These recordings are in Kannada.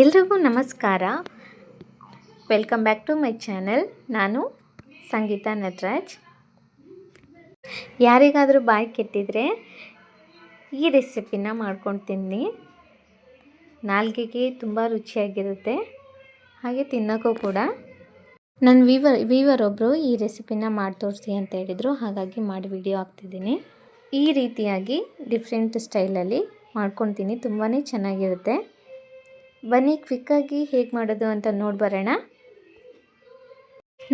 ಎಲ್ರಿಗೂ ನಮಸ್ಕಾರ. Welcome back to my channel. ನಾನು ಸಂಗೀತಾ ನಟರಾಜ್. ಯಾರಿಗಾದರೂ ಬಾಯಿ ಕೆಟ್ಟಿದ್ರೆ ಈ ರೆಸಿಪಿನ ಮಾಡ್ಕೊಂಡು ತಿನ್ನಿ. ನಾಲ್ಗೆಗೆ ತುಂಬ ರುಚಿಯಾಗಿರುತ್ತೆ, ಹಾಗೆ ತಿನ್ನೋಕ್ಕೂ ಕೂಡ. ನನ್ನ ವೀವರ್ ಒಬ್ಬರು ಈ ರೆಸಿಪಿನ ಮಾಡಿ ತೋರಿಸಿ ಅಂತ ಹೇಳಿದರು, ಹಾಗಾಗಿ ಮಾಡಿ ವಿಡಿಯೋ ಹಾಕ್ತಿದ್ದೀನಿ. ಈ ರೀತಿಯಾಗಿ ಡಿಫ್ರೆಂಟ್ ಸ್ಟೈಲಲ್ಲಿ ಮಾಡ್ಕೊತೀನಿ, ತುಂಬಾ ಚೆನ್ನಾಗಿರುತ್ತೆ. ಬನ್ನಿ ಕ್ವಿಕ್ಕಾಗಿ ಹೇಗೆ ಮಾಡೋದು ಅಂತ ನೋಡಿ ಬರೋಣ.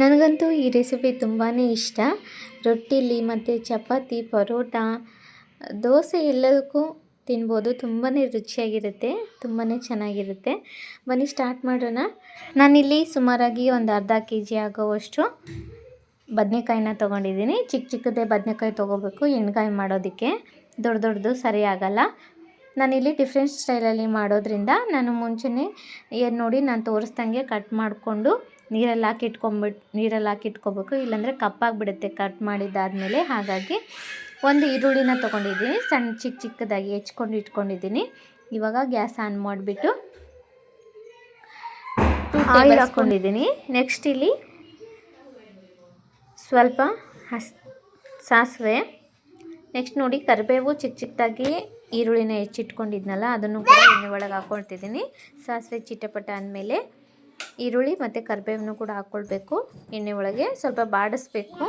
ನನಗಂತೂ ಈ ರೆಸಿಪಿ ತುಂಬಾ ಇಷ್ಟ. ರೊಟ್ಟಿಲಿ ಮತ್ತು ಚಪಾತಿ, ಪರೋಟ, ದೋಸೆ ಎಲ್ಲದಕ್ಕೂ ತಿನ್ಬೋದು. ತುಂಬಾ ರುಚಿಯಾಗಿರುತ್ತೆ, ತುಂಬಾ ಚೆನ್ನಾಗಿರುತ್ತೆ. ಬನ್ನಿ ಸ್ಟಾರ್ಟ್ ಮಾಡೋಣ. ನಾನಿಲ್ಲಿ ಸುಮಾರಾಗಿ ಒಂದು ಅರ್ಧ kg ಆಗೋವಷ್ಟು ಬದನೆಕಾಯಿನ ತೊಗೊಂಡಿದ್ದೀನಿ. ಚಿಕ್ಕದೇ ಬದನೆಕಾಯಿ ತೊಗೋಬೇಕು ಎಣ್ಗಾಯಿ ಮಾಡೋದಕ್ಕೆ. ದೊಡ್ಡದು ಸರಿ ಆಗಲ್ಲ. ನಾನಿಲ್ಲಿ ಡಿಫ್ರೆಂಟ್ ಸ್ಟೈಲಲ್ಲಿ ಮಾಡೋದ್ರಿಂದ ನಾನು ಮುಂಚೆನೇ ನೋಡಿ ನಾನು ತೋರಿಸ್ದಂಗೆ ಕಟ್ ಮಾಡಿಕೊಂಡು ನೀರಲ್ಲಿ ಹಾಕಿ ಇಟ್ಕೋಬೇಕು, ಇಲ್ಲಾಂದರೆ ಕಪ್ಪಾಗಿಬಿಡುತ್ತೆ ಕಟ್ ಮಾಡಿದ್ದಾದಮೇಲೆ. ಹಾಗಾಗಿ ಒಂದು ಈರುಳ್ಳಿನ ತೊಗೊಂಡಿದ್ದೀನಿ, ಚಿಕ್ಕದಾಗಿ ಹೆಚ್ಕೊಂಡು ಇಟ್ಕೊಂಡಿದ್ದೀನಿ. ಇವಾಗ ಗ್ಯಾಸ್ ಆನ್ ಮಾಡಿಬಿಟ್ಟು ಆಯಿಲ್ ಹಾಕ್ಕೊಂಡಿದ್ದೀನಿ. ನೆಕ್ಸ್ಟ್ ಇಲ್ಲಿ ಸ್ವಲ್ಪ ಸಾಸಿವೆ, ನೆಕ್ಸ್ಟ್ ನೋಡಿ ಕರಿಬೇವು, ಚಿಕ್ಕದಾಗಿ ಈರುಳ್ಳಿನ ಹೆಚ್ಚಿಟ್ಕೊಂಡಿದ್ನಲ್ಲ ಅದನ್ನು ಕೂಡ ಎಣ್ಣೆ ಒಳಗೆ ಹಾಕ್ಕೊಳ್ತಿದ್ದೀನಿ. ಸಾಸಿವೆ ಚಿಟಪಟ ಅಂದಮೇಲೆ ಈರುಳ್ಳಿ ಮತ್ತು ಕರಿಬೇವನ್ನು ಕೂಡ ಹಾಕ್ಕೊಳ್ಬೇಕು. ಎಣ್ಣೆ ಒಳಗೆ ಸ್ವಲ್ಪ ಬಾಡಿಸ್ಬೇಕು.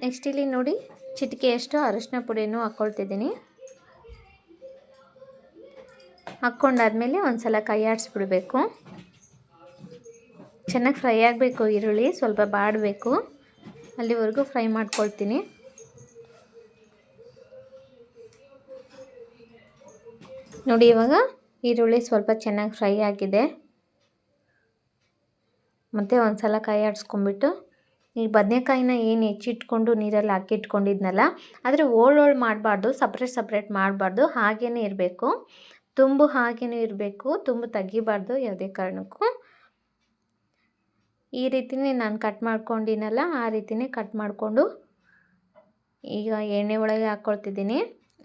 ನೆಕ್ಸ್ಟ್ ಇಲ್ಲಿ ನೋಡಿ ಚಿಟಿಕೆಯಷ್ಟು ಅರಿಶಿನ ಪುಡಿಯನ್ನು ಹಾಕ್ಕೊಳ್ತಿದ್ದೀನಿ. ಹಾಕ್ಕೊಂಡಾದ್ಮೇಲೆ ಒಂದು ಸಲ ಕೈ ಆಡಿಸ್ಬಿಡ್ಬೇಕು. ಚೆನ್ನಾಗಿ ಫ್ರೈ ಆಗಬೇಕು ಈರುಳ್ಳಿ, ಸ್ವಲ್ಪ ಬಾಡಬೇಕು, ಅಲ್ಲಿವರೆಗೂ ಫ್ರೈ ಮಾಡ್ಕೊಳ್ತೀನಿ. ನೋಡಿ ಇವಾಗ ಈರುಳ್ಳಿ ಸ್ವಲ್ಪ ಚೆನ್ನಾಗಿ ಫ್ರೈ ಆಗಿದೆ. ಮತ್ತು ಒಂದು ಸಲ ಕೈ ಆಡಿಸ್ಕೊಂಬಿಟ್ಟು ಈ ಬದನೆಕಾಯಿನ ಏನು ಹೆಚ್ಚಿಟ್ಕೊಂಡು ನೀರಲ್ಲಿ ಹಾಕಿಟ್ಕೊಂಡಿದ್ನಲ್ಲ, ಆದರೆ ಓಳ್ ಮಾಡಬಾರ್ದು, ಸಪ್ರೇಟ್ ಮಾಡಬಾರ್ದು, ಹಾಗೇ ಇರಬೇಕು. ತುಂಬು ಹಾಗೇ ಇರಬೇಕು, ತುಂಬು ತೆಗಿಬಾರ್ದು ಯಾವುದೇ ಕಾರಣಕ್ಕೂ. ಈ ರೀತಿನೇ ನಾನು ಕಟ್ ಮಾಡ್ಕೊಂಡಿನಲ್ಲ, ಆ ರೀತಿನೇ ಕಟ್ ಮಾಡಿಕೊಂಡು ಈಗ ಎಣ್ಣೆ ಒಳಗೆ ಹಾಕ್ಕೊಳ್ತಿದ್ದೀನಿ.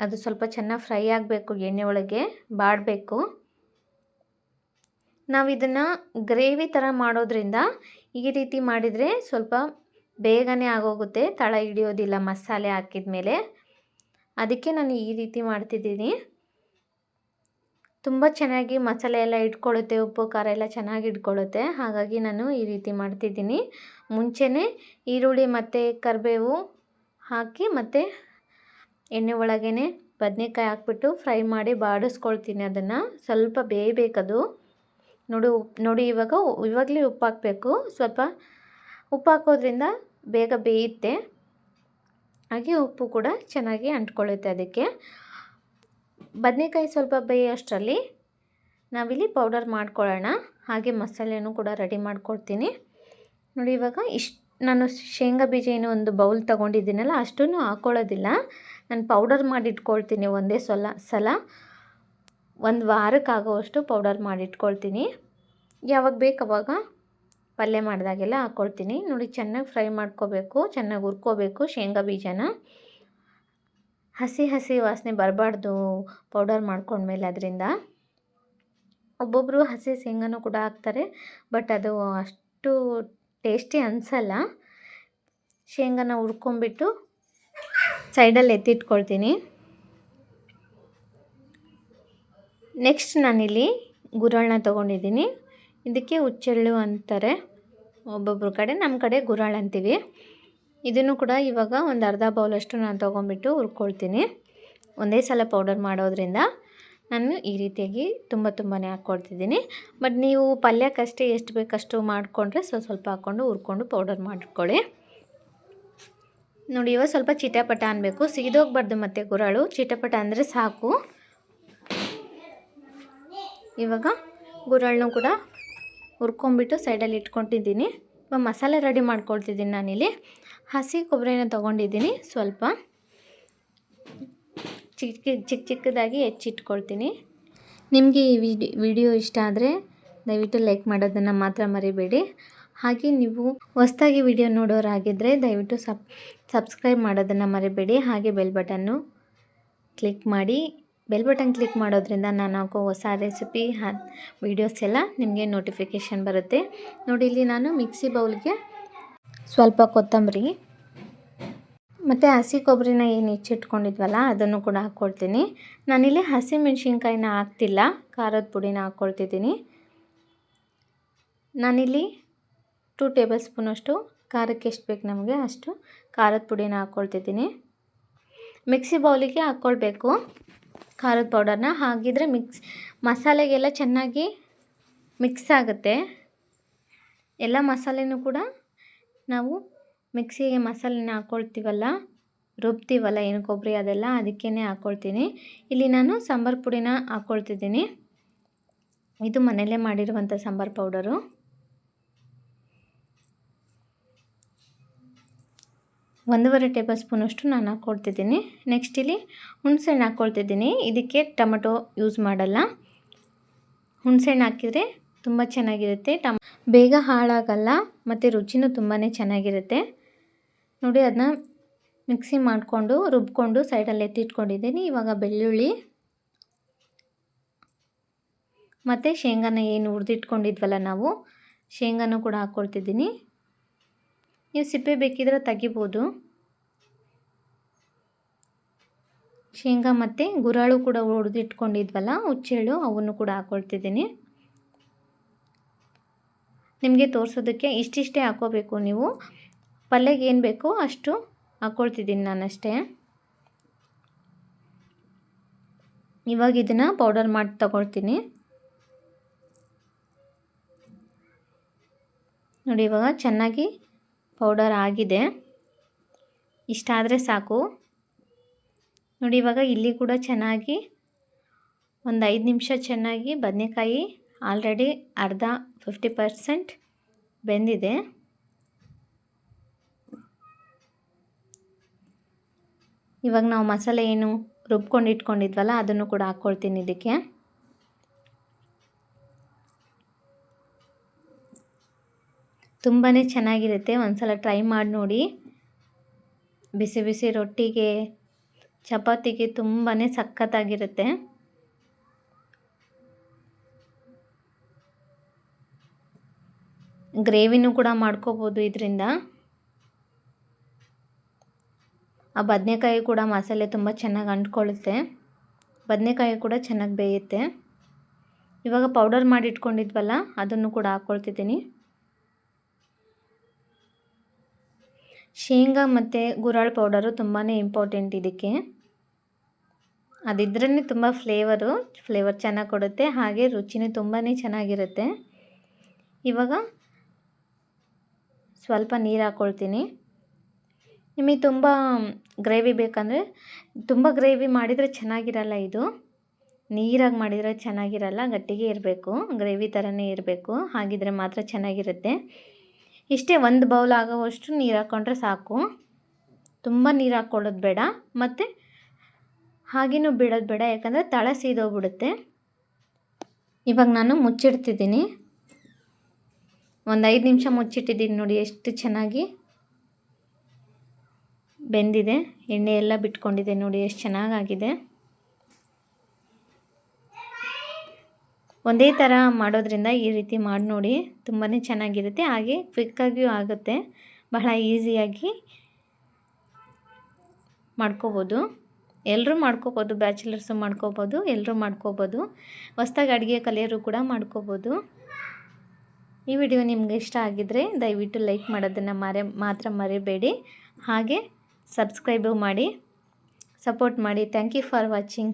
ಅದು ಸ್ವಲ್ಪ ಚೆನ್ನಾಗಿ ಫ್ರೈ ಆಗಬೇಕು, ಎಣ್ಣೆ ಒಳಗೆ ಬಾಡಬೇಕು. ನಾವು ಇದನ್ನು ಗ್ರೇವಿ ಥರ ಮಾಡೋದ್ರಿಂದ ಈ ರೀತಿ ಮಾಡಿದರೆ ಸ್ವಲ್ಪ ಬೇಗನೆ ಆಗೋಗುತ್ತೆ, ತಳ ಹಿಡಿಯೋದಿಲ್ಲ ಮಸಾಲೆ ಹಾಕಿದ ಮೇಲೆ. ಅದಕ್ಕೆ ನಾನು ಈ ರೀತಿ ಮಾಡ್ತಿದ್ದೀನಿ. ತುಂಬ ಚೆನ್ನಾಗಿ ಮಸಾಲೆ ಎಲ್ಲ ಇಟ್ಕೊಳ್ಳುತ್ತೆ, ಉಪ್ಪು ಖಾರ ಎಲ್ಲ ಚೆನ್ನಾಗಿ ಇಟ್ಕೊಳ್ಳುತ್ತೆ. ಹಾಗಾಗಿ ನಾನು ಈ ರೀತಿ ಮಾಡ್ತಿದ್ದೀನಿ. ಮುಂಚೆನೇ ಈರುಳ್ಳಿ ಮತ್ತು ಕರಿಬೇವು ಹಾಕಿ ಮತ್ತು ಎಣ್ಣೆ ಒಳಗೇ ಬದನೆಕಾಯಿ ಹಾಕ್ಬಿಟ್ಟು ಫ್ರೈ ಮಾಡಿ ಬಾಡಿಸ್ಕೊಳ್ತೀನಿ. ಅದನ್ನು ಸ್ವಲ್ಪ ಬೇಯಬೇಕದು. ನೋಡಿ ಇವಾಗಲೇ ಉಪ್ಪು ಹಾಕಬೇಕು. ಸ್ವಲ್ಪ ಉಪ್ಪು ಹಾಕೋದ್ರಿಂದ ಬೇಗ ಬೇಯುತ್ತೆ, ಹಾಗೆ ಉಪ್ಪು ಕೂಡ ಚೆನ್ನಾಗಿ ಅಂಟ್ಕೊಳ್ಳುತ್ತೆ ಅದಕ್ಕೆ. ಬದನೆಕಾಯಿ ಸ್ವಲ್ಪ ಬೇಯೋಷ್ಟರಲ್ಲಿ ನಾವಿಲ್ಲಿ ಪೌಡರ್ ಮಾಡ್ಕೊಳ್ಳೋಣ. ಹಾಗೆ ಮಸಾಲೆನೂ ಕೂಡ ರೆಡಿ ಮಾಡ್ಕೊಳ್ತೀನಿ. ನೋಡಿ ಇವಾಗ ನಾನು ಶೇಂಗಾ ಬೀಜ ಏನೋ ಒಂದು ಬೌಲ್ ತೊಗೊಂಡಿದ್ದೀನಲ್ಲ, ಅಷ್ಟನ್ನು ಹಾಕ್ಕೊಳ್ಳೋದಿಲ್ಲ. ನಾನು ಪೌಡರ್ ಮಾಡಿ ಇಟ್ಕೊಳ್ತೀನಿ ಒಂದೇ ಸಲ. ಒಂದು ವಾರಕ್ಕಾಗೋವಷ್ಟು ಪೌಡರ್ ಮಾಡಿಟ್ಕೊಳ್ತೀನಿ. ಯಾವಾಗ ಬೇಕು ಅವಾಗ ಪಲ್ಯ ಮಾಡಿದಾಗೆಲ್ಲ ಹಾಕ್ಕೊಳ್ತೀನಿ. ನೋಡಿ ಚೆನ್ನಾಗಿ ಫ್ರೈ ಮಾಡ್ಕೋಬೇಕು, ಚೆನ್ನಾಗಿ ಹುರ್ಕೋಬೇಕು ಶೇಂಗಾ ಬೀಜನ. ಹಸಿ ವಾಸನೆ ಬರಬಾರ್ದು ಪೌಡರ್ ಮಾಡ್ಕೊಂಡ್ಮೇಲೆ. ಅದರಿಂದ ಒಬ್ಬೊಬ್ಬರು ಹಸಿ ಶೇಂಗಾನೂ ಕೂಡ ಹಾಕ್ತಾರೆ, ಬಟ್ ಅದು ಅಷ್ಟು ಟೇಸ್ಟಿ ಅನಿಸಲ್ಲ. ಶೇಂಗಾನ ಹುರ್ಕೊಂಬಿಟ್ಟು ಸೈಡಲ್ಲಿ ಎತ್ತಿಟ್ಕೊಳ್ತೀನಿ. ನೆಕ್ಸ್ಟ್ ನಾನಿಲ್ಲಿ ಗುರಾಳನ್ನ ತೊಗೊಂಡಿದ್ದೀನಿ. ಇದಕ್ಕೆ ಹುಚ್ಚೆಳ್ಳು ಅಂತಾರೆ ಒಬ್ಬೊಬ್ಬರ ಕಡೆ, ನಮ್ಮ ಕಡೆ ಗುರಾಳ್ ಅಂತೀವಿ. ಇದನ್ನು ಕೂಡ ಇವಾಗ ಒಂದು ಅರ್ಧ ಬೌಲಷ್ಟು ನಾನು ತೊಗೊಂಬಿಟ್ಟು ಹುರ್ಕೊಳ್ತೀನಿ. ಒಂದೇ ಸಲ ಪೌಡರ್ ಮಾಡೋದ್ರಿಂದ ನಾನು ಈ ರೀತಿಯಾಗಿ ತುಂಬಾ ಹಾಕ್ಕೊಳ್ತಿದ್ದೀನಿ. ಬಟ್ ನೀವು ಪಲ್ಯಕ್ಕಷ್ಟೇ ಎಷ್ಟು ಬೇಕಷ್ಟು ಮಾಡಿಕೊಂಡ್ರೆ ಸ್ವಲ್ಪ ಹಾಕ್ಕೊಂಡು ಹುರ್ಕೊಂಡು ಪೌಡರ್ ಮಾಡಿಟ್ಕೊಳ್ಳಿ. ನೋಡಿ ಇವಾಗ ಸ್ವಲ್ಪ ಚಿಟಪಟ ಅನ್ನಬೇಕು, ಸಿಗೋಗ್ಬಾರ್ದು ಮತ್ತು ಗುರಾಳು, ಚಿಟಪಟ ಅಂದರೆ ಸಾಕು. ಇವಾಗ ಗುರಾಳನ್ನೂ ಕೂಡ ಹುರ್ಕೊಂಬಿಟ್ಟು ಸೈಡಲ್ಲಿ ಇಟ್ಕೊತಿದ್ದೀನಿ. ಇವಾಗ ಮಸಾಲೆ ರೆಡಿ ಮಾಡ್ಕೊಳ್ತಿದ್ದೀನಿ. ನಾನಿಲ್ಲಿ ಹಸಿ ಕೊಬ್ಬರಿನ ತೊಗೊಂಡಿದ್ದೀನಿ, ಸ್ವಲ್ಪ ಚಿಕ್ಕದಾಗಿ ಹೆಚ್ಚಿಟ್ಕೊಳ್ತೀನಿ. ನಿಮಗೆ ಈ ವಿಡಿಯೋ ಇಷ್ಟ ಆದರೆ ದಯವಿಟ್ಟು ಲೈಕ್ ಮಾಡೋದನ್ನು ಮಾತ್ರ ಮರಿಬೇಡಿ. ಹಾಗೆ ನೀವು ಹೊಸದಾಗಿ ವಿಡಿಯೋ ನೋಡೋರಾಗಿದ್ದರೆ ದಯವಿಟ್ಟು ಸಬ್ಸ್ಕ್ರೈಬ್ ಮಾಡೋದನ್ನು ಮರಿಬೇಡಿ. ಹಾಗೆ ಬೆಲ್ ಬಟನ್ನು ಕ್ಲಿಕ್ ಮಾಡಿ ಬೆಲ್ ಬಟನ್ ಕ್ಲಿಕ್ ಮಾಡೋದ್ರಿಂದ ನಾನು ಹಾಕೋ ಹೊಸ ರೆಸಿಪಿ ವೀಡಿಯೋಸ್ ಎಲ್ಲ ನಿಮಗೆ ನೋಟಿಫಿಕೇಷನ್ ಬರುತ್ತೆ. ನೋಡಿ, ಇಲ್ಲಿ ನಾನು ಮಿಕ್ಸಿ ಬೌಲ್ಗೆ ಸ್ವಲ್ಪ ಕೊತ್ತಂಬರಿ ಮತ್ತು ಹಸಿ ಕೊಬ್ಬರಿನ ಏನು ಹೆಚ್ಚಿಟ್ಕೊಂಡಿದ್ವಲ್ಲ ಅದನ್ನು ಕೂಡ ಹಾಕ್ಕೊಳ್ತೀನಿ. ನಾನಿಲ್ಲಿ ಹಸಿಮೆಣ್ಸಿನ್ಕಾಯಿನ ಹಾಕ್ತಿಲ್ಲ, ಖಾರದ ಪುಡಿನ ಹಾಕ್ಕೊಳ್ತಿದ್ದೀನಿ. ನಾನಿಲ್ಲಿ 2 ಟೇಬಲ್ ಸ್ಪೂನಷ್ಟು ಖಾರಕ್ಕೆ ಎಷ್ಟು ಬೇಕು ನಮಗೆ ಅಷ್ಟು ಖಾರದ ಪುಡಿನ ಹಾಕ್ಕೊಳ್ತಿದ್ದೀನಿ. ಮಿಕ್ಸಿ ಬೌಲಿಗೆ ಹಾಕ್ಕೊಳ್ಬೇಕು ಖಾರದ ಪೌಡರ್ನ, ಹಾಗಿದ್ರೆ ಮಸಾಲೆಗೆಲ್ಲ ಚೆನ್ನಾಗಿ ಮಿಕ್ಸ್ ಆಗುತ್ತೆ. ಎಲ್ಲ ಮಸಾಲೆನೂ ಕೂಡ ನಾವು ಮಿಕ್ಸಿಗೆ ಮಸಾಲೆನ ಹಾಕ್ಕೊಳ್ತೀವಲ್ಲ, ರುಬ್ತೀವಲ್ಲ ಏನು ಕೊಬ್ಬರಿ ಅದೆಲ್ಲ ಅದಕ್ಕೇ ಹಾಕ್ಕೊಳ್ತೀನಿ. ಇಲ್ಲಿ ನಾನು ಸಾಂಬಾರು ಪುಡಿನ ಹಾಕ್ಕೊಳ್ತಿದ್ದೀನಿ. ಇದು ಮನೆಯಲ್ಲೇ ಮಾಡಿರುವಂಥ ಸಾಂಬಾರು ಪೌಡರು. ಒಂದೂವರೆ ಟೇಬಲ್ ಸ್ಪೂನಷ್ಟು ನಾನು ಹಾಕ್ಕೊಳ್ತಿದ್ದೀನಿ. ನೆಕ್ಸ್ಟ್ ಇಲ್ಲಿ ಹುಣಸೆಹಣ್ಣು ಹಾಕ್ಕೊಳ್ತಿದ್ದೀನಿ. ಇದಕ್ಕೆ ಟೊಮೆಟೊ ಯೂಸ್ ಮಾಡಲ್ಲ. ಹುಣಸೆಹಣ್ಣು ಹಾಕಿದರೆ ತುಂಬ ಚೆನ್ನಾಗಿರುತ್ತೆ, ಬೇಗ ಹಾಳಾಗಲ್ಲ ಮತ್ತು ರುಚಿನೂ ತುಂಬಾ ಚೆನ್ನಾಗಿರುತ್ತೆ. ನೋಡಿ, ಅದನ್ನ ಮಿಕ್ಸಿ ಮಾಡಿಕೊಂಡು ರುಬ್ಕೊಂಡು ಸೈಡಲ್ಲಿ ಎತ್ತಿಟ್ಕೊಂಡಿದ್ದೀನಿ. ಇವಾಗ ಬೆಳ್ಳುಳ್ಳಿ ಮತ್ತು ಶೇಂಗಾನ ಏನು ಹುರಿದಿಟ್ಕೊಂಡಿದ್ವಲ್ಲ ನಾವು, ಶೇಂಗಾನೂ ಕೂಡ ಹಾಕ್ಕೊಳ್ತಿದ್ದೀನಿ. ನೀವು ಸಿಪ್ಪೆ ಬೇಕಿದ್ರೆ ತೆಗಿಬೋದು. ಶೇಂಗಾ ಮತ್ತು ಗುರಾಳು ಕೂಡ ಹುರಿದಿಟ್ಕೊಂಡಿದ್ವಲ್ಲ ಹುಚ್ಚೆಳ್ಳು, ಅವನ್ನು ಕೂಡ ಹಾಕ್ಕೊಳ್ತಿದ್ದೀನಿ. ನಿಮಗೆ ತೋರಿಸೋದಕ್ಕೆ ಇಷ್ಟಿಷ್ಟೇ ಹಾಕ್ಕೋಬೇಕು. ನೀವು ಪಲ್ಯಗೆ ಏನು ಬೇಕೋ ಅಷ್ಟು ಹಾಕ್ಕೊಳ್ತಿದ್ದೀನಿ ನಾನಷ್ಟೇ. ಇವಾಗ ಇದನ್ನು ಪೌಡರ್ ಮಾಡಿ ತಗೊಳ್ತೀನಿ. ನೋಡಿ, ಇವಾಗ ಚೆನ್ನಾಗಿ ಪೌಡರ್ ಆಗಿದೆ. ಇಷ್ಟಾದರೆ ಸಾಕು. ನೋಡಿ, ಇವಾಗ ಇಲ್ಲಿ ಕೂಡ ಚೆನ್ನಾಗಿ ಒಂದು 5 ನಿಮಿಷ ಚೆನ್ನಾಗಿ ಬದನೆಕಾಯಿ ಆಲ್ರೆಡಿ 50% ಬೆಂದಿದೆ. ಇವಾಗ ನಾವು ಮಸಾಲೆ ಏನು ರುಬ್ಕೊಂಡು ಇಟ್ಕೊಂಡಿದ್ವಲ್ಲ ಅದನ್ನು ಕೂಡ ಹಾಕ್ಕೊಳ್ತೀನಿ ಇದಕ್ಕೆ. ತುಂಬಾ ಚೆನ್ನಾಗಿರುತ್ತೆ, ಒಂದ್ಸಲ ಟ್ರೈ ಮಾಡಿ ನೋಡಿ. ಬಿಸಿ ಬಿಸಿ ರೊಟ್ಟಿಗೆ, ಚಪಾತಿಗೆ ತುಂಬಾ ಸಖತ್ತಾಗಿರುತ್ತೆ. ಗ್ರೇವಿನೂ ಕೂಡ ಮಾಡ್ಕೋಬೋದು ಇದರಿಂದ. ಆ ಬದನೆಕಾಯಿ ಕೂಡ ಮಸಾಲೆ ತುಂಬ ಚೆನ್ನಾಗಿ ಅಂಟ್ಕೊಳ್ಳುತ್ತೆ, ಬದನೆಕಾಯಿ ಕೂಡ ಚೆನ್ನಾಗಿ ಬೇಯುತ್ತೆ. ಇವಾಗ ಪೌಡರ್ ಮಾಡಿ ಇಟ್ಕೊಂಡಿದ್ವಲ್ಲ ಅದನ್ನು ಕೂಡ ಹಾಕ್ಕೊಳ್ತಿದ್ದೀನಿ. ಶೇಂಗಾ ಮತ್ತು ಗುರಾಳ್ ಪೌಡರು ತುಂಬಾ ಇಂಪಾರ್ಟೆಂಟ್ ಇದಕ್ಕೆ. ಅದಿದ್ರೇ ತುಂಬ ಫ್ಲೇವರ್ ಚೆನ್ನಾಗಿ ಕೊಡುತ್ತೆ, ಹಾಗೆ ರುಚಿನೂ ತುಂಬಾ ಚೆನ್ನಾಗಿರುತ್ತೆ. ಇವಾಗ ಸ್ವಲ್ಪ ನೀರು ಹಾಕ್ಕೊಳ್ತೀನಿ. ನಿಮಗೆ ತುಂಬ ಗ್ರೇವಿ ಬೇಕಂದರೆ, ತುಂಬ ಗ್ರೇವಿ ಮಾಡಿದರೆ ಚೆನ್ನಾಗಿರಲ್ಲ, ಇದು ನೀರಾಗಿ ಮಾಡಿದರೆ ಚೆನ್ನಾಗಿರಲ್ಲ, ಗಟ್ಟಿಗೆ ಇರಬೇಕು, ಗ್ರೇವಿ ಥರನೇ ಇರಬೇಕು, ಹಾಗಿದ್ರೆ ಮಾತ್ರ ಚೆನ್ನಾಗಿರುತ್ತೆ. ಇಷ್ಟೇ, 1 ಬೌಲ್ ಆಗೋವಷ್ಟು ನೀರು ಹಾಕ್ಕೊಂಡ್ರೆ ಸಾಕು. ತುಂಬ ನೀರು ಹಾಕ್ಕೊಳ್ಳೋದು ಬೇಡ ಮತ್ತು ಹಾಗೇನೂ ಬಿಡೋದು ಬೇಡ, ಯಾಕಂದರೆ ತಳ ಸೀದೋಗ್ಬಿಡುತ್ತೆ. ಇವಾಗ ನಾನು ಮುಚ್ಚಿಡ್ತಿದ್ದೀನಿ. ಒಂದು 5 ನಿಮಿಷ ಮುಚ್ಚಿಟ್ಟಿದ್ದೀನಿ. ನೋಡಿ ಎಷ್ಟು ಚೆನ್ನಾಗಿ ಬೆಂದಿದೆ, ಎಣ್ಣೆ ಎಲ್ಲ ಬಿಟ್ಕೊಂಡಿದೆ. ನೋಡಿ ಎಷ್ಟು ಚೆನ್ನಾಗಾಗಿದೆ. ಒಂದೇ ಥರ ಮಾಡೋದ್ರಿಂದ ಈ ರೀತಿ ಮಾಡಿ ನೋಡಿ, ತುಂಬಾ ಚೆನ್ನಾಗಿರುತ್ತೆ, ಹಾಗೆ ಕ್ವಿಕ್ಕಾಗಿಯೂ ಆಗುತ್ತೆ. ಬಹಳ ಈಸಿಯಾಗಿ ಮಾಡ್ಕೋಬೋದು, ಎಲ್ಲರೂ ಮಾಡ್ಕೋಬೋದು, ಬ್ಯಾಚುಲರ್ಸು ಮಾಡ್ಕೋಬೋದು, ಎಲ್ಲರೂ ಮಾಡ್ಕೋಬೋದು, ಹೊಸ್ದಾಗಿ ಅಡುಗೆ ಕಲಿಯೋರು ಕೂಡ ಮಾಡ್ಕೋಬೋದು. ಈ ವಿಡಿಯೋ ನಿಮ್ಗೆ ಇಷ್ಟ ಆಗಿದ್ದರೆ ದಯವಿಟ್ಟು ಲೈಕ್ ಮಾಡೋದನ್ನು ಮಾತ್ರ ಮರಿಬೇಡಿ, ಹಾಗೆ ಸಬ್ಸ್ಕ್ರೈಬು ಮಾಡಿ, ಸಪೋರ್ಟ್ ಮಾಡಿ. Thank you for watching.